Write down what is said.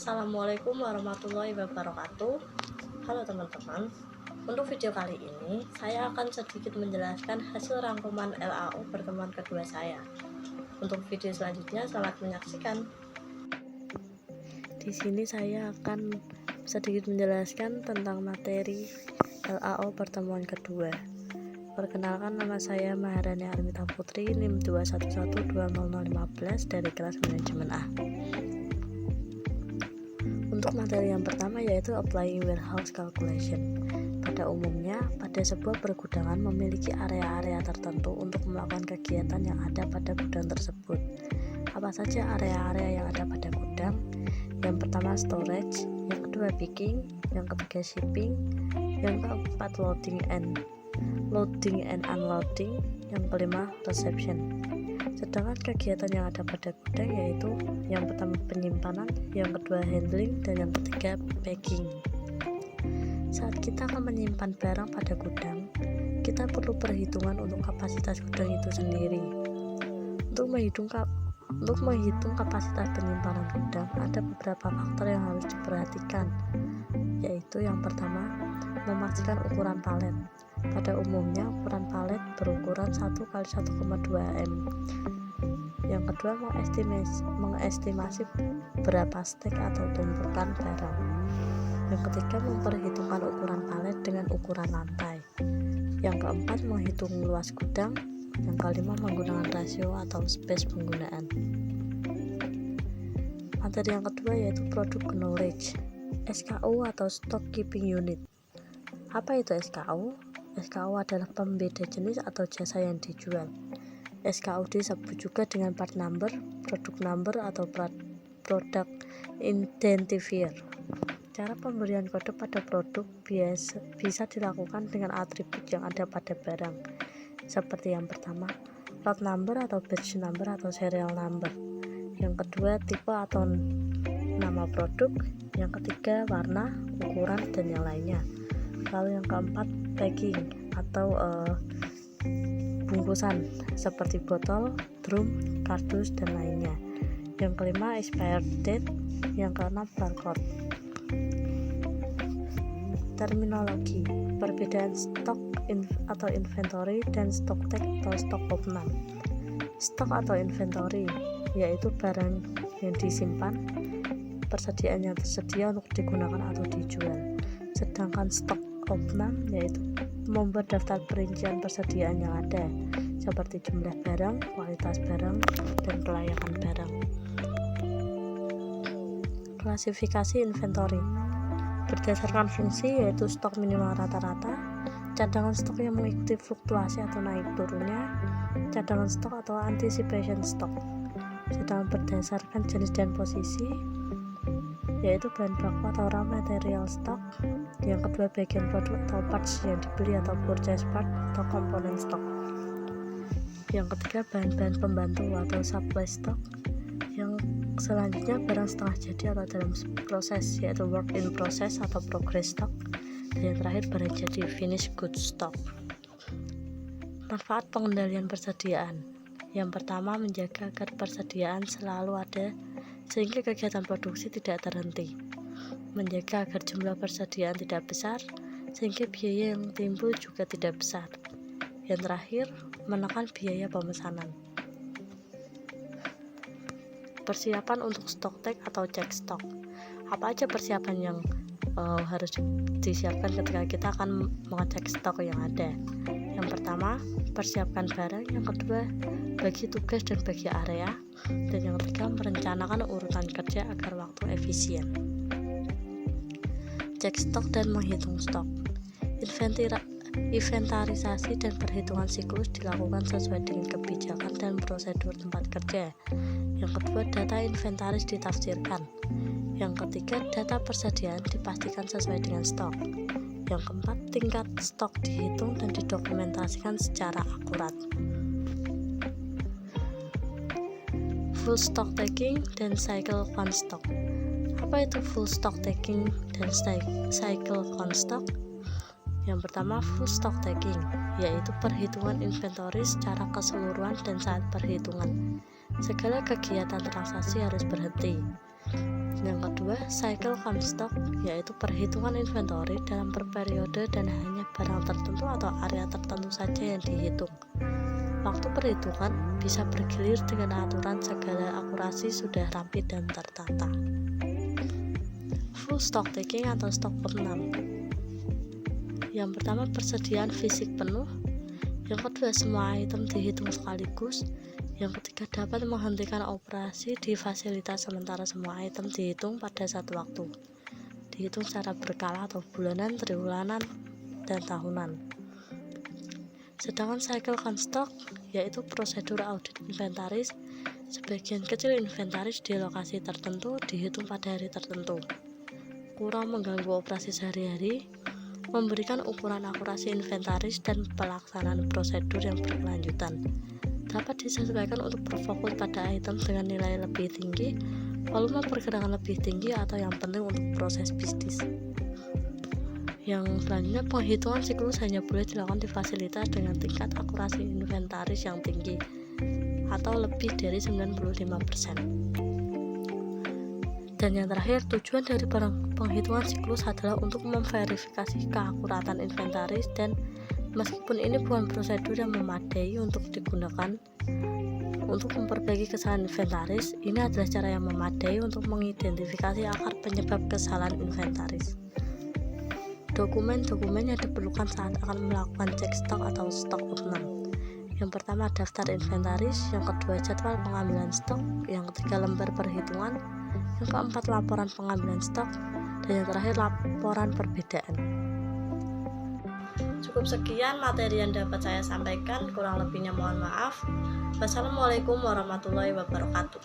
Assalamualaikum warahmatullahi wabarakatuh. Halo teman-teman, untuk video kali ini saya akan sedikit menjelaskan hasil rangkuman LAO pertemuan kedua saya. Untuk video selanjutnya selamat menyaksikan. Di sini saya akan sedikit menjelaskan tentang materi LAO pertemuan kedua. Perkenalkan, nama saya Maharani Armita Putri, NIM 211200515 dari kelas manajemen A. Untuk materi yang pertama yaitu Applying Warehouse Calculation. Pada umumnya, pada sebuah pergudangan memiliki area-area tertentu untuk melakukan kegiatan yang ada pada gudang tersebut. Apa saja area-area yang ada pada gudang? Yang pertama storage, yang kedua picking, yang ketiga shipping, yang keempat loading and unloading, yang kelima reception. Sedangkan kegiatan yang ada pada gudang yaitu yang pertama penyimpanan, yang kedua handling, dan yang ketiga packing. Saat kita akan menyimpan barang pada gudang, kita perlu perhitungan untuk kapasitas gudang itu sendiri. Untuk menghitung kapasitas penyimpanan gudang, ada beberapa faktor yang harus diperhatikan, yaitu yang pertama, memastikan ukuran palet. Pada umumnya ukuran palet berukuran 1x1,2 mm. Yang kedua, mengestimasi berapa stek atau tumpukan barang. Yang ketiga, memperhitungkan ukuran palet dengan ukuran lantai. Yang keempat, menghitung luas gudang. Yang kelima, menggunakan rasio atau space penggunaan. Materi yang kedua yaitu Product Knowledge, SKU atau Stock Keeping Unit. Apa itu SKU? SKU adalah pembeda jenis atau jasa yang dijual. SKU disebut juga dengan part number, product number, atau product identifier. Cara pemberian kode pada produk bisa dilakukan dengan atribut yang ada pada barang, seperti yang pertama, lot number atau batch number atau serial number. Yang kedua, tipe atau nama produk. Yang ketiga, warna, ukuran, dan yang lainnya. Lalu yang keempat, packing atau bungkusan seperti botol, drum, kardus, dan lainnya. Yang kelima, expired date. Yang keenam, barcode. Terminologi: perbedaan stok atau inventory dan stock take atau stok opnam. Stok atau inventory yaitu barang yang disimpan, persediaan yang tersedia untuk digunakan atau dijual. Sedangkan stok opnam yaitu membuat daftar perincian persediaan yang ada, seperti jumlah barang, kualitas barang, dan kelayakan barang. Klasifikasi inventory berdasarkan fungsi yaitu stok minimal rata-rata, cadangan stok yang mengikuti fluktuasi atau naik turunnya, cadangan stok atau anticipation stock. Sedangkan berdasarkan jenis dan posisi yaitu bahan baku atau raw material stock. Yang kedua, bagian produk atau parts yang dibeli atau purchase part atau komponen stock. Yang ketiga, bahan-bahan pembantu atau supply stock. Yang selanjutnya, barang setengah jadi atau dalam proses yaitu work in process atau progress stock. Dan yang terakhir, barang jadi finished goods stock. Manfaat pengendalian persediaan. Yang pertama, menjaga agar persediaan selalu ada sehingga kegiatan produksi tidak terhenti. Menjaga agar jumlah persediaan tidak besar sehingga biaya yang timbul juga tidak besar. Yang terakhir, menekan biaya pemesanan. Persiapan untuk stock take atau cek stok. Apa aja persiapan yang harus disiapkan ketika kita akan mengecek stok yang ada? Yang pertama, persiapkan barang. Yang kedua, bagi tugas dan bagi area. Dan yang ketiga, merencanakan urutan kerja agar waktu efisien. Cek stok dan menghitung stok. Inventarisasi dan perhitungan siklus dilakukan sesuai dengan kebijakan dan prosedur tempat kerja. Yang kedua, data inventaris ditafsirkan. Yang ketiga, data persediaan dipastikan sesuai dengan stok. Yang keempat, tingkat stok dihitung dan didokumentasikan secara akurat. Full stock taking dan cycle count stock. Apa itu full stock taking dan cycle count stock? Yang pertama, full stock taking, yaitu perhitungan inventory secara keseluruhan dan saat perhitungan segala kegiatan transaksi harus berhenti. Yang kedua, cycle count stock, yaitu perhitungan inventory dalam periode dan hanya barang tertentu atau area tertentu saja yang dihitung. Waktu perhitungan bisa bergilir dengan aturan segala akurasi sudah rapi dan tertata. Full stock taking atau stock pemenang. Yang pertama, persediaan fisik penuh. Yang kedua, semua item dihitung sekaligus. Yang ketiga, dapat menghentikan operasi di fasilitas sementara semua item dihitung pada satu waktu. Dihitung secara berkala atau bulanan, triwulan, dan tahunan. Sedangkan cycle count stock, yaitu prosedur audit inventaris. Sebagian kecil inventaris di lokasi tertentu dihitung pada hari tertentu. Kurang mengganggu operasi sehari-hari, memberikan ukuran akurasi inventaris dan pelaksanaan prosedur yang berkelanjutan. Dapat disesuaikan untuk berfokus pada item dengan nilai lebih tinggi, volume pergerakan lebih tinggi, atau yang penting untuk proses bisnis. Yang selanjutnya, penghitungan siklus hanya boleh dilakukan di fasilitas dengan tingkat akurasi inventaris yang tinggi atau lebih dari 95%. Dan yang terakhir, tujuan dari penghitungan siklus adalah untuk memverifikasi keakuratan inventaris, dan meskipun ini bukan prosedur yang memadai untuk digunakan untuk memperbaiki kesalahan inventaris, ini adalah cara yang memadai untuk mengidentifikasi akar penyebab kesalahan inventaris. Dokumen-dokumen yang diperlukan saat akan melakukan cek stok atau stok opnam. Yang pertama, daftar inventaris. Yang kedua, jadwal pengambilan stok. Yang ketiga, lembar perhitungan. Yang keempat, laporan pengambilan stok. Dan yang terakhir, laporan perbedaan. Cukup sekian materi yang dapat saya sampaikan, kurang lebihnya mohon maaf. Wassalamualaikum warahmatullahi wabarakatuh.